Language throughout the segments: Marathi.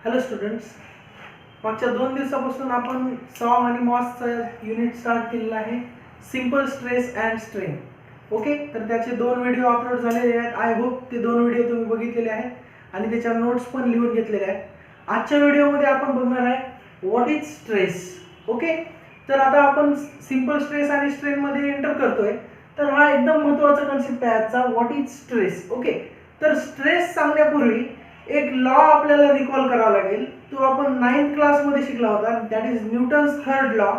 हॅलो स्टुडंट्स, मागच्या 2 दिवसापासून आपण सॉम आणि मॉसचं युनिट स्टार्ट केलेलं आहे. Simple stress and strain. Okay, तर त्याचे 2 व्हिडिओ अपलोड झालेले आहेत. आय होप ते 2 व्हिडिओ तुम्ही बघितलेले आहेत आणि त्याच्या नोट्स पण लिहून घेतलेल्या आहेत. आजच्या व्हिडिओमध्ये आपण बघणार आहे व्हॉट इज स्ट्रेस. ओके, तर आता आपण सिंपल स्ट्रेस आणि स्ट्रेनमध्ये एंटर करतोय. तर हा एकदम महत्त्वाचा कन्सेप्ट आहे आजचा, व्हॉट इज स्ट्रेस. ओके, तर स्ट्रेस सांगण्यापूर्वी एक लॉ आपल्याला रिकॉल करावा लागेल. तो आपण 9th क्लासमध्ये शिकला होता, that is Newton's third law.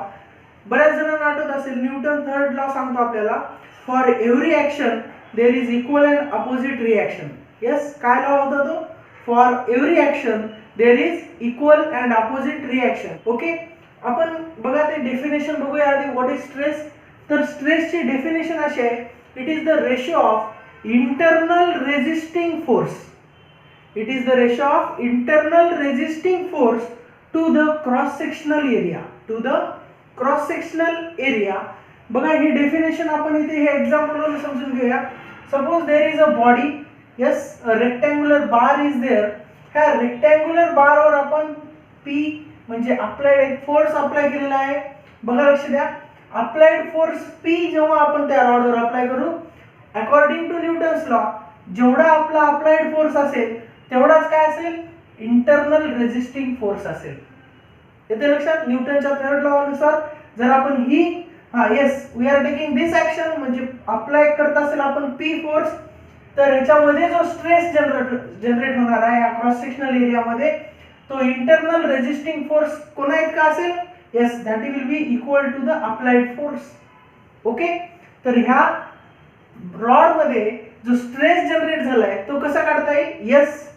बऱ्याच जणांना आठवत असेल, न्यूटन थर्ड लॉ सांगतो आपल्याला for every action there is equal and opposite reaction. Yes, काय लॉ होता तो? For every action there is equal and opposite reaction. Okay, आपण बघा ते डेफिनेशन बघूया आधी. What is stress? तर स्ट्रेसची डेफिनेशन अशी आहे, it is the ratio of internal resisting force. It is the ratio of internal resisting force to the cross sectional area. To the cross sectional area. बघा ही डेफिनेशन आपण इथे हे एक्झाम्पल वरून समजून घेऊया. Suppose there is a body. Yes, a rectangular bar is there. ह्या रेक्टँग्युलर बारवर आपण P म्हणजे अप्लाइड एक फोर्स अप्लाय केलेला आहे. बघा लक्ष द्या, अप्लाइड फोर्स P जेव्हा आपण त्या रॉडवर अप्लाय करू, अकॉर्डिंग टू न्यूटन्स लॉ, जेवढा आपला अप्लाइड फोर्स असेल तेवढाच काय असेल? इंटरनल रेझिस्टिंग फोर्स असेल. येते लक्षात? न्यूटनच्या थर्ड लॉ नुसार जर आपण ही we are taking this action म्हणजे अप्लाय करत असेल आपण P फोर्स, तर ह्याच्यामध्ये जो स्ट्रेस जनरेट होणार आहे या क्रॉस सेक्शनल एरियामध्ये, तो इंटरनल रेझिस्टिंग फोर्स कोणा इतका असेल? Yes, that will be equal to the applied force. Okay, तर ह्या रॉड मध्ये जो स्ट्रेस जनरेट झालाय तो कसा काढता येईल? येस,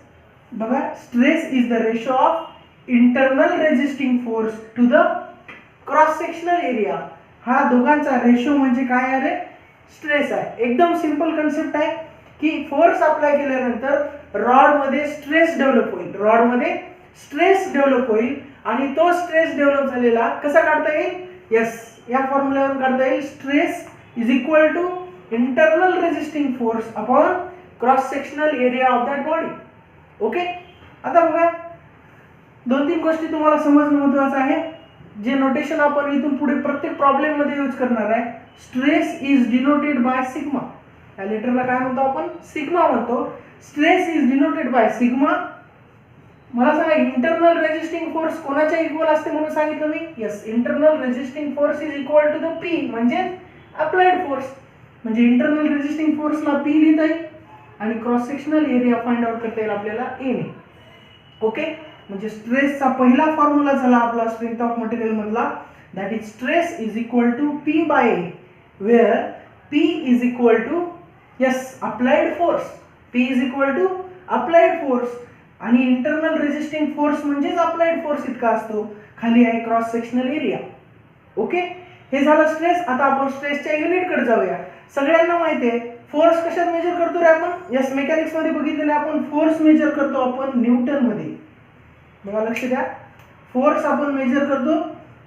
बघा, stress is the ratio of internal resisting force to the cross sectional area. हा दोघांचा रेशो म्हणजे काय आहे? स्ट्रेस आहे. एकदम सिंपल कन्सेप्ट आहे की फोर्स अप्लाय केल्यानंतर रॉड मध्ये स्ट्रेस डेव्हलप होईल. रॉड मध्ये स्ट्रेस डेव्हलप होईल आणि तो स्ट्रेस डेव्हलप झालेला कसा काढता येईल? येस, या फॉर्म्युल्यावरून काढता येईल. Stress is equal to internal resisting force upon cross sectional area of that body. Okay, आता बघा 2-3 गोष्टी तुम्हाला समजणं महत्त्वाचं आहे. जे नोटेशन आपण इथून पुढे प्रत्येक प्रॉब्लेम मध्ये यूज करणार आहे. Stress is denoted by sigma. या लेटरला काय म्हणतो आपण? सिग्मा म्हणतो. Stress is denoted by sigma. मला सांगा, इंटरनल रेझिस्टिंग फोर्स कोणाच्या इक्वल असते म्हणून सांगितलं मी? Yes, internal resisting force is equal to the P म्हणजे अप्लाइड फोर्स. म्हणजे इंटरनल रेझिस्टिंग फोर्सला P लिहिता येईल आणि cross sectional area find out करता येईल आपल्याला A ने. ओके, म्हणजे स्ट्रेसचा पहिला फॉर्म्युला झाला आपला स्ट्रेंथ ऑफ मटेरियल मधला, that is stress is equal to P by A, where P is equal to yes applied force. P is equal to applied force आणि इंटरनल रेझिस्टिंग फोर्स म्हणजेच अप्लाइड फोर्स इतका असतो. खाली आहे क्रॉस सेक्शनल एरिया. ओके, हे झालं स्ट्रेस. आता आपण स्ट्रेसच्या युनिटकडे जाऊया. सगळ्यांना माहिती आहे फोर्स कशात मेजर करतो रे आपण? यस, मेकॅनिक्स मध्ये बघितलेले आपण फोर्स मेजर करतो आपण न्यूटन मध्ये. बघा लक्ष द्या, फोर्स आपण मेजर करतो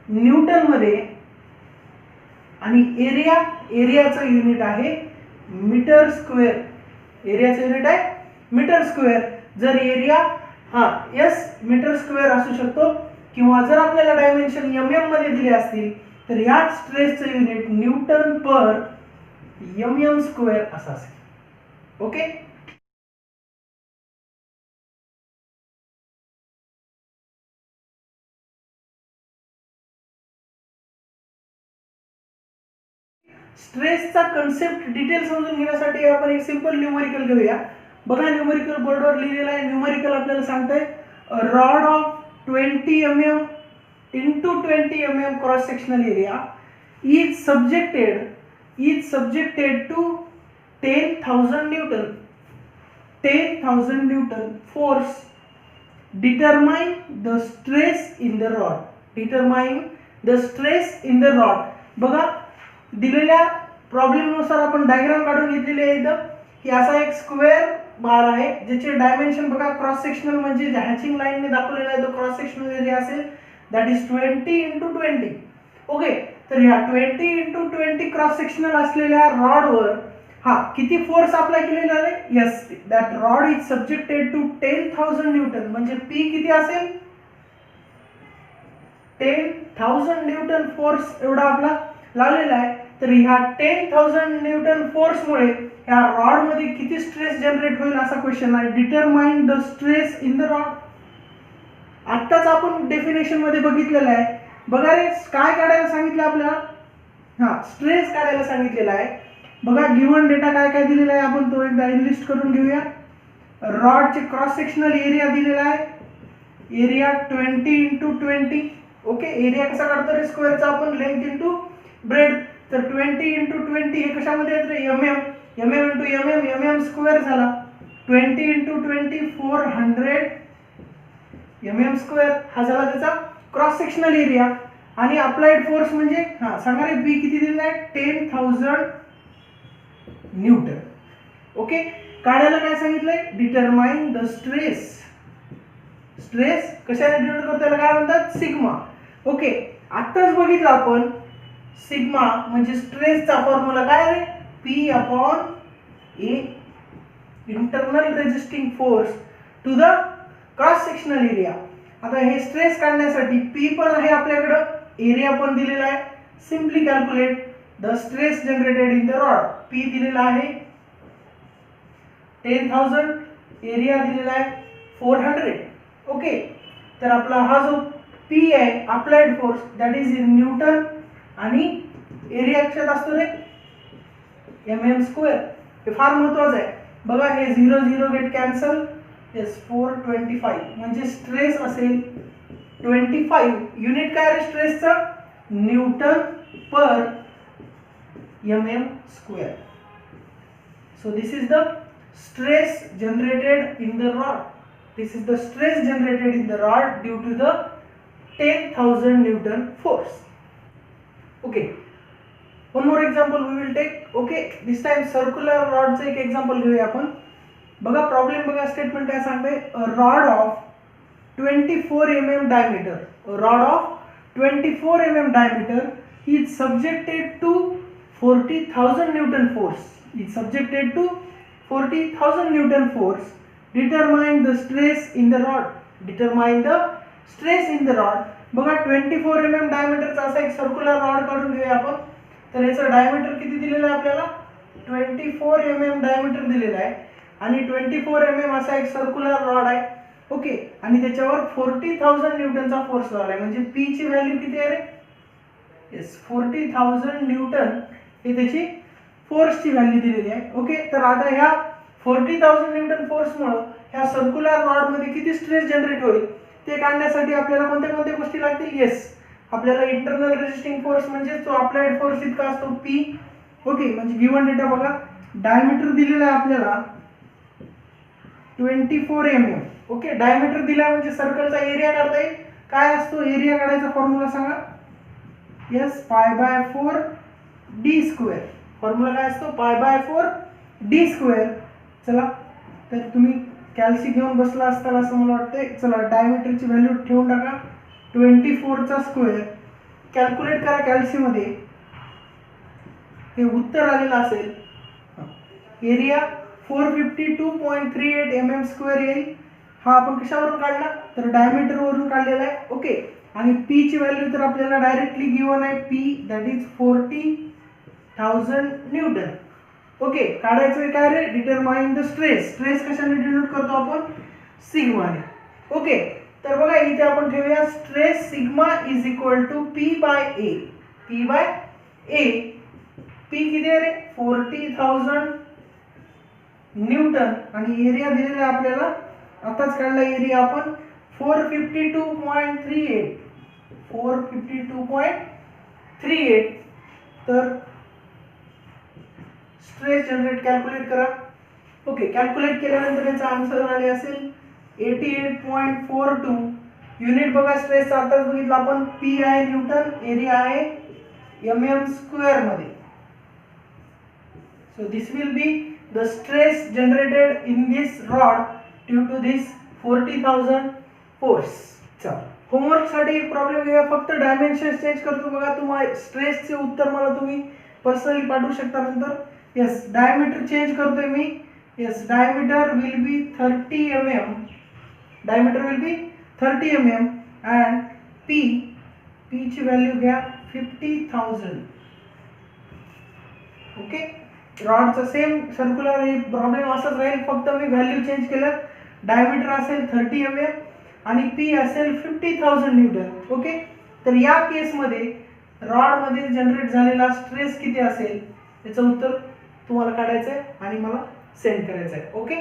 न्यूटन मध्ये आणि एरियाचं युनिट आहे मीटर स्क्वेअर. एरियाचं युनिट आहे मीटर स्क्वेअर. जर एरिया यस मीटर स्क्वेअर असू शकतो किंवा जर आपल्याला डायमेन्शन mm मध्ये दिले असतील तर या स्ट्रेसचं unit Newton per mm square असं असेल. ओके, स्ट्रेसचा कन्सेप्ट डिटेल समजून घेण्यासाठी आपण एक सिंपल न्यूमेरिकल घेऊया. बघा, न्यूमेरिकल बोर्डवर लिहिलेला आहे. न्यूमेरिकल आपल्याला सांगतंय rod of 20 mm into 20 mm cross sectional area is subjected to 10,000 Newton. 10,000 Newton force. Determine the stress in the rod. Determine the stress in the rod. बघा, दिलेल्या प्रॉब्लेम नुसार आपण डायग्राम काढून घेतलेली आहे इथं की असा एक स्क्वेअर बार आहे ज्याचे डायमेन्शन बघा क्रॉस सेक्शनल म्हणजे हॅचिंग लाईनने दाखवलेला आहे तो क्रॉस सेक्शनल एरिया असेल, दॅट इज 20 into 20. ओके, तर ह्या 20 into 20 क्रॉस सेक्शनल असलेल्या रॉडवर हा किती फोर्स अप्लाय केलेला आहे, yes that rod is subjected to 10,000 newton, म्हणजे पी किती असेल 10,000 न्यूटन फोर्स एवढा आपला लावलेला आहे. तर ह्या 10,000 न्यूटन फोर्स मुळे ह्या रॉड मध्ये किती स्ट्रेस जनरेट होईल असा क्वेश्चन आहे. Determine the stress in the rod. आत्ताच आपण डेफिनेशन मध्ये बघितलेलं आहे. बघा रे काय काढायला सांगितलं आपल्याला, हा स्ट्रेस काढायला सांगितलेला आहे. बघा गिव्हन डेटा काय काय दिलेला आहे आपण तो एकदा इनलिस्ट करून घेऊया. रॉडचे क्रॉस सेक्शनल एरिया दिलेला आहे, एरिया 20 × 20. ओके, एरिया कसा काढतो रे स्क्वेअरचा आपण, लेंथ इंटू ब्रेड. तर 20 × 20 हे कशामध्ये येत रे, mm इंटू mm स्क्वेअर झाला. 20 × 20 400 mm स्क्वेअर हा झाला त्याचा क्रॉस सेक्शनल एरिया. आणि अप्लाइड फोर्स म्हणजे हा सांगा रे बी किती दिलेला आहे 10,000 न्यूटन. ओके, काढायला काय सांगितलंय, डिटरमाइन द स्ट्रेस. स्ट्रेस कशाने डिनोट करतो त्याला काय म्हणतात, सिग्मा. ओके, आत्ताच बघितलं आपण सिग्मा म्हणजे स्ट्रेसचा फॉर्म्युला काय आहे, P upon A internal resisting force to the cross sectional area. आता हे स्ट्रेस काढण्यासाठी P पण आहे आपल्याकडं, एरिया पण दिलेला आहे. Simply calculate the stress generated in the rod. P दिलेला आहे 10,000, एरिया दिलेला आहे 400. ओके, तर आपला हा जो P आहे applied force that is in newton आणि एरिया कशात असतो रे mm स्क्वेअर. हे फार महत्त्वाचं आहे. बघा हे 0 0 गेट कॅन्सल, यस 425 म्हणजे स्ट्रेस असेल 25. युनिट काय रे स्ट्रेसचं, newton per mm square. So this is the stress generated in the rod. This is the stress generated in the rod due to the 10,000 Newton force. Okay, one more example we will take. Okay, this time circular rod चे एक example घेऊया आपण. बघा प्रॉब्लेम बघा, स्टेटमेंट काय सांगते, a rod of 24 mm diameter, a rod of 24 mm diameter is subjected to 40,000 Newton force. Is subjected to 40,000 Newton force. Determine the stress in the rod. Determine the stress in the rod. बघा 24 mm डायमीटरचा असा एक सर्क्युलर रॉड काढून घेऊया आपण. तर याचा डायमीटर किती दिलेला आहे आपल्याला, 24 mm डायमीटर दिलेला आहे आणि 24 mm असा एक सर्क्युलर रॉड आहे. ओके, आणि त्याच्यावर 40,000 न्यूटनचा फोर्स लावला आहे. म्हणजे P ची व्हॅल्यू किती आहे रे, येस 40,000 न्यूटन हे त्याची फोर्सची व्हॅल्यू दिलेली आहे. ओके, तर आता ह्या 40,000 न्यूटन फोर्समुळे ह्या सर्क्युलर रॉड मध्ये किती स्ट्रेस जनरेट होईल ते काढण्यासाठी आपल्याला कोणत्या कोणत्या गोष्टी लागतील, येस आपल्याला इंटरनल रेजिस्टिंग फोर्स म्हणजे जो अप्लाइड फोर्स इतका असतो P. ओके, म्हणजे गिव्हन डेटा बघा, डायमीटर दिलेला आहे आपल्याला 24 mm. ओके, डायमीटर दिला म्हणजे सर्कलचा एरिया काढता येईल. काय असतो एरिया काढायचा फॉर्म्युला सांगा, यस π/4 d स्क्वेअर. फॉर्म्युला काय असतो π/4 d स्क्वेअर. चला, तर तुम्ही कॅल्सी घेऊन बसला असताल असं मला वाटतंय. चला डायमीटरची व्हॅल्यू ठेवून टाका, 24 चा स्क्वेअर. कॅल्क्युलेट करा कॅल्सी मध्ये, हे उत्तर आलेलं असेल. एरिया 452.38 mm स्क्वेअर येईल. हा आपण कशावरून काढला, तर डायमीटर वरून काढलेला आहे. ओके, आणि P ची व्हॅल्यू तर आपल्याला डायरेक्टली गिव्हन आहे, P that is 40,000 newton. Okay, काढायचं काय रे, डिटरमाइन द स्ट्रेस. स्ट्रेस कशाने डिनोट करतो आपण, सिग्माने. ओके, तर बघा इथे आपण ठेवूया stress sigma is equal to P/A. P/A, P किती आहे रे 40,000 न्यूटन आणि एरिया दिलेला आहे आपल्याला, आताच काढला एरिया आपण 452.38. 452.38. तर स्ट्रेस जनरेट कॅल्क्युलेट करा. ओके, कॅल्क्युलेट केल्यानंतर याचा आन्सर आले असेल 88.42. युनिट बघा स्ट्रेसचा आताच बघितलं आपण, P आहे न्यूटन, एरिया आहे mm स्क्वेअर मध्ये. So this will be the stress generated in this rod due to this 40,000 force. चला, होमवर्क साठी एक प्रॉब्लेम घेऊया, फक्त डायमेन्शन चेंज करतो. बघा तुम्हाला स्ट्रेसचे उत्तर मला तुम्ही पर्सनली पाठवू शकता नंतर. येस डायमीटर चेंज करतोय मी. Yes diameter will be 30 mm. Diameter will be 30 mm and P ची व्हॅल्यू घ्या 50,000. ओके. रॉडचा सेम सर्क्युलर प्रॉब्लेम असाच राहील, फक्त मी व्हॅल्यू चेंज केलं. डायमीटर असेल 30 mm आणि पी असेल 50,000 न्यूटन. ओके. तर या केसमध्ये रॉडमध्ये जनरेट झालेला स्ट्रेस किती असेल याचं उत्तर तुम्हाला काढायचं आहे आणि मला सेंड करायचं आहे. ओके.